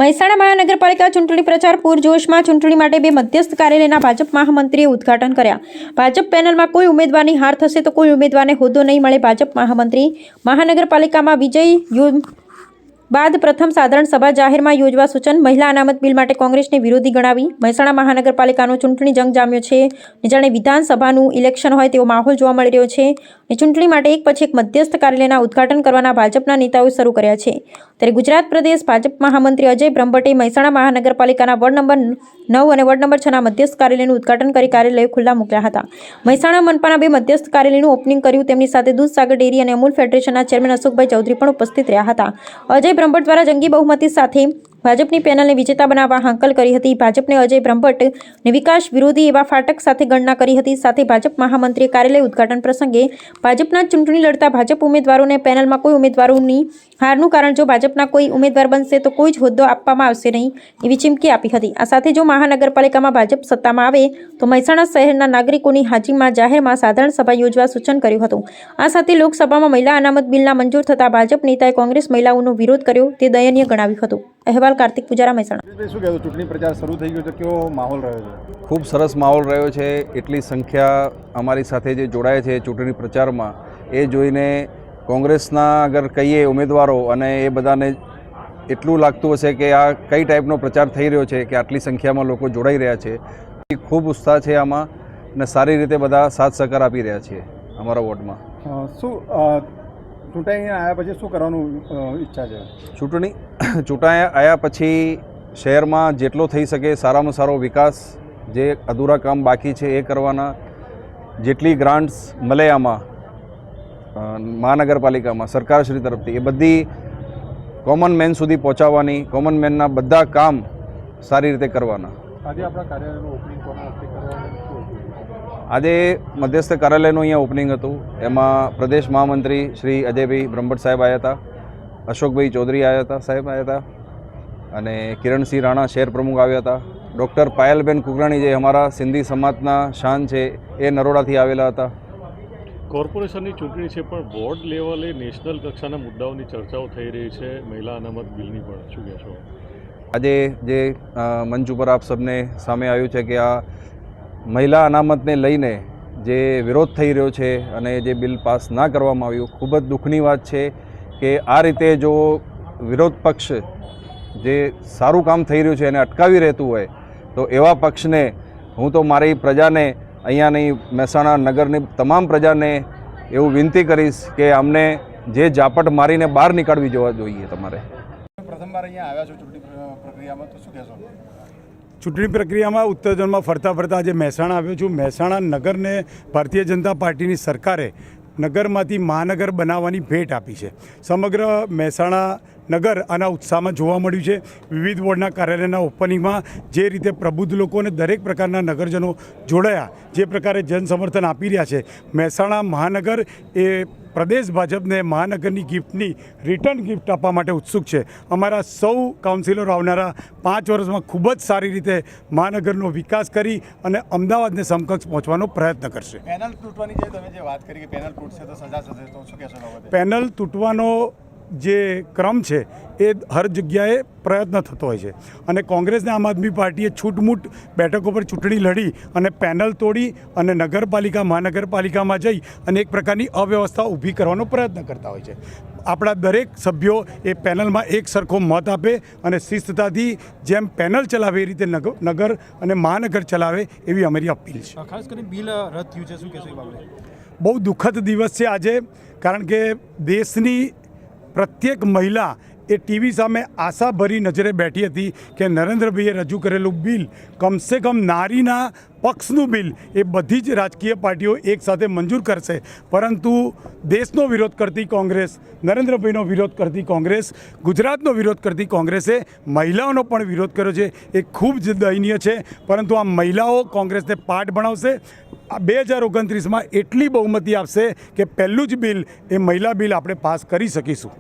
મહેસાણા મહાનગરપાલિકા ચૂંટણી પ્રચાર પૂરજોશમાં. ચૂંટણી માટે બે મધ્યસ્થ કાર્યાલયના ભાજપ મહામંત્રીએ ઉદ્ઘાટન કર્યા. ભાજપ પેનલમાં કોઈ ઉમેદવારની હાર થશે તો કોઈ ઉમેદવારને હોદ્દો નહીં મળે. ભાજપ મહામંત્રી. મહાનગરપાલિકામાં વિજય બાદ પ્રથમ સાધારણ સભા જાહેરમાં યોજવા સૂચન. મહિલા અનામત બિલ માટે કોંગ્રેસને વિરોધી ગણાવી. મહેસાણા મહાનગરપાલિકાનો ચૂંટણી જંગ જામ્યો છે. જાણે વિધાનસભાનું ઇલેક્શન હોય તેવો માહોલ જોવા મળી રહ્યો છે. ચૂંટણી માટે એક પછી એક મધ્યસ્થ કાર્યાલયના ઉદ્ઘાટન કરવાના ભાજપના નેતાઓએ શરૂ કર્યા છે. ત્યારે ગુજરાત પ્રદેશ ભાજપ મહામંત્રી અજય બ્રહ્મભટ્ટે મહેસાણા મહાનગરપાલિકાના વોર્ડ નંબર 9 અને વોર્ડ નંબર 6ના મધ્યસ્થ કાર્યાલયનું ઉદ્ઘાટન કરી કાર્યાલયો ખુલ્લા મૂક્યા હતા. મહેસાણા મનપાના બે મધ્યસ્થ કાર્યાલયનું ઓપનિંગ કર્યું. તેમની સાથે દૂધસાગર ડેરી અને અમૂલ ફેડરેશનના ચેરમેન અશોકભાઈ ચૌધરી પણ ઉપસ્થિત રહ્યા હતા. અજય બ્રહ્મભટ્ટ દ્વારા જંગી બહુમતી સાથે ભાજપની પેનલને વિજેતા બનાવવા હાંકલ કરી હતી. ભાજપને અજય બ્રહ્મભટ્ટને વિકાસ વિરોધી એવા ફાટક સાથે ગણના કરી હતી. સાથે ભાજપ મહામંત્રીએ કાર્યાલય ઉદ્ઘાટન પ્રસંગે ભાજપના ચૂંટણી લડતા ભાજપ ઉમેદવારોને પેનલમાં કોઈ ઉમેદવારોની હારનું કારણ જો ભાજપના કોઈ ઉમેદવાર બનશે તો કોઈ જ હોદ્દો આપવામાં આવશે નહીં એવી ચીમકી આપી હતી. આ સાથે જો મહાનગરપાલિકામાં ભાજપ સત્તામાં આવે તો મહેસાણા શહેરના નાગરિકોની હાજરીમાં જાહેરમાં સાધારણ સભા યોજવા સૂચન કર્યું હતું. આ સાથે લોકસભામાં મહિલા અનામત બિલના મંજૂર થતા ભાજપ નેતાએ કોંગ્રેસ મહિલાઓનો વિરોધ કર્યો તે દયનીય ગણાવ્યું હતું. અહેવાલ કાર્તિક પૂજારા, મહેસાણા. શું કહેવું, ચૂંટણી પ્રચાર શરૂ થઈ ગયો તો કેવો માહોલ રહ્યો છે? ખૂબ સરસ માહોલ રહ્યો છે. એટલી સંખ્યા અમારી સાથે જે જોડાય છે ચૂંટણી પ્રચારમાં એ જોઈને કોંગ્રેસના અગર કહીએ ઉમેદવારો અને એ બધાને એટલું લાગતું હશે કે આ કઈ ટાઈપનો પ્રચાર થઈ રહ્યો છે કે આટલી સંખ્યામાં લોકો જોડાઈ રહ્યા છે. ખૂબ ઉત્સાહ છે આમાં અને સારી રીતે બધા સાથ સહકાર આપી રહ્યા છે અમારા વોર્ડમાં. શું ચૂંટાઈ આવ્યા પછી શું કરવાનું ઈચ્છા છે? ચૂંટાઈ આવ્યા પછી શહેરમાં જેટલો થઈ શકે સારામાં સારો વિકાસ, જે અધૂરા કામ બાકી છે એ કરવાના, જેટલી ગ્રાન્ટ્સ મળે આમાં મહાનગરપાલિકામાં સરકારશ્રી તરફથી એ બધી કોમન મેન સુધી પહોંચાડવાની, કોમન મેનના બધા કામ સારી રીતે કરવાના. આજે આપણા કાર્યાલયનું ઓપનિંગ કરવાનું? આજે મધ્યસ્થ કાર્યાલયનું અહીંયા ઓપનિંગ હતું. એમાં પ્રદેશ મહામંત્રી શ્રી અજયભાઈ બ્રહ્મભટ્ટ સાહેબ આવ્યા હતા, અશોકભાઈ ચૌધરી આવ્યા હતા, સાહેબ આવ્યા હતા, અને કિરણસિંહ રાણા શહેર પ્રમુખ આવ્યા હતા. ડૉક્ટર પાયલબેન કુકરાણી જે અમારા સિંધી સમાજના શાન છે એ નરોડાથી આવેલા હતા. કોર્પોરેશનની ચૂંટણી છે પણ વોર્ડ લેવલે નેશનલ કક્ષાના મુદ્દાઓની ચર્ચાઓ થઈ રહી છે, મહિલા અનામત બિલની પણ. શું કહેશો? આજે જે મંચ ઉપર આપ સબને સામે આવ્યું છે કે આ મહિલા અનામતને લઈને જે વિરોધ થઈ રહ્યો છે અને જે બિલ પાસ ના કરવામાં આવ્યું, ખૂબ જ દુઃખની વાત છે કે આ રીતે જો વિરોધ પક્ષ જે સારું કામ થઈ રહ્યું છે એને અટકાવી રહેતું હોય તો એવા પક્ષને હું તો મારી પ્રજાને, અહીંયાની મહેસાણા નગરની તમામ પ્રજાને એવું વિનંતી કરીશ કે અમને જે ઝાપટ મારીને બહાર નીકળવી જવા જોઈએ. તમારે પ્રથમવાર અહીંયા આવ્યા છો ચૂંટણી પ્રક્રિયામાં, તો શું કહેશો? ચૂંટણી પ્રક્રિયામાં ઉત્તર ઝોનમાં ફરતા આજે મહેસાણા આવ્યો છું. મહેસાણા નગરને ભારતીય જનતા પાર્ટીની સરકારે નગરમાંથી મહાનગર બનાવવાની ભેટ આપી છે. સમગ્ર મહેસાણા નગર આના ઉત્સાહમાં જોવા મળ્યું છે. વિવિધ વોર્ડના કાર્યાલયના ઓપનિંગમાં જે રીતે પ્રબુદ્ધ લોકો અને દરેક પ્રકારના નગરજનો જોડાયા, જે પ્રકારે જનસમર્થન આપી રહ્યા છે, મહેસાણા મહાનગર એ પ્રદેશ ભાજપને મહાનગરની ગિફ્ટની રિટર્ન ગિફ્ટ આપવા માટે ઉત્સુક છે. અમારા સૌ કાઉન્સિલરો આવનારા 5 વર્ષમાં ખૂબ જ સારી રીતે મહાનગરનો વિકાસ કરી અને અમદાવાદને સમકક્ષ પહોંચવાનો પ્રયત્ન કરશે. પેનલ તૂટવાની તમે જે વાત કરી કે પેનલ તૂટશે તો સજા થશે, તો શું કહેશો? પેનલ તૂટવાનો જે ક્રમ છે એ હર જગ્યાએ પ્રયત્ન થતો હોય છે અને કોંગ્રેસને આમ આદમી પાર્ટીએ છૂટમૂટ બેઠકો પર ચૂંટણી લડી અને પેનલ તોડી અને નગરપાલિકા મહાનગરપાલિકામાં જઈ અને એક પ્રકારની અવ્યવસ્થા ઊભી કરવાનો પ્રયત્ન કરતા હોય છે. આપણા દરેક સભ્યો એ પેનલમાં એક સરખો મત આપે અને શિસ્તતાથી જેમ પેનલ ચલાવે એ રીતે નગર અને મહાનગર ચલાવે એવી અમારી અપીલ છે. ખાસ કરીને બિલ રદ થયું છે, શું કહેશો એ બાબતે? બહુ દુઃખદ દિવસ છે આજે, કારણ કે દેશની પ્રત્યેક મહિલા એ ટીવી સામે આશાભરી નજરે બેઠી હતી કે નરેન્દ્રભાઈએ રજૂ કરેલું બિલ, કમસે કમ નારીના પક્ષનું બિલ, એ બધી જ રાજકીય પાર્ટીઓ એકસાથે મંજૂર કરશે. પરંતુ દેશનો વિરોધ કરતી કોંગ્રેસ, નરેન્દ્રભાઈનો વિરોધ કરતી કોંગ્રેસ, ગુજરાતનો વિરોધ કરતી કોંગ્રેસે મહિલાઓનો પણ વિરોધ કર્યો છે. એ ખૂબ જ દયનીય છે. પરંતુ આ મહિલાઓ કોંગ્રેસને પાઠ ભણાવશે. 2029માં એટલી બહુમતી આપશે કે પહેલું જ બિલ એ મહિલા બિલ આપણે પાસ કરી શકીશું.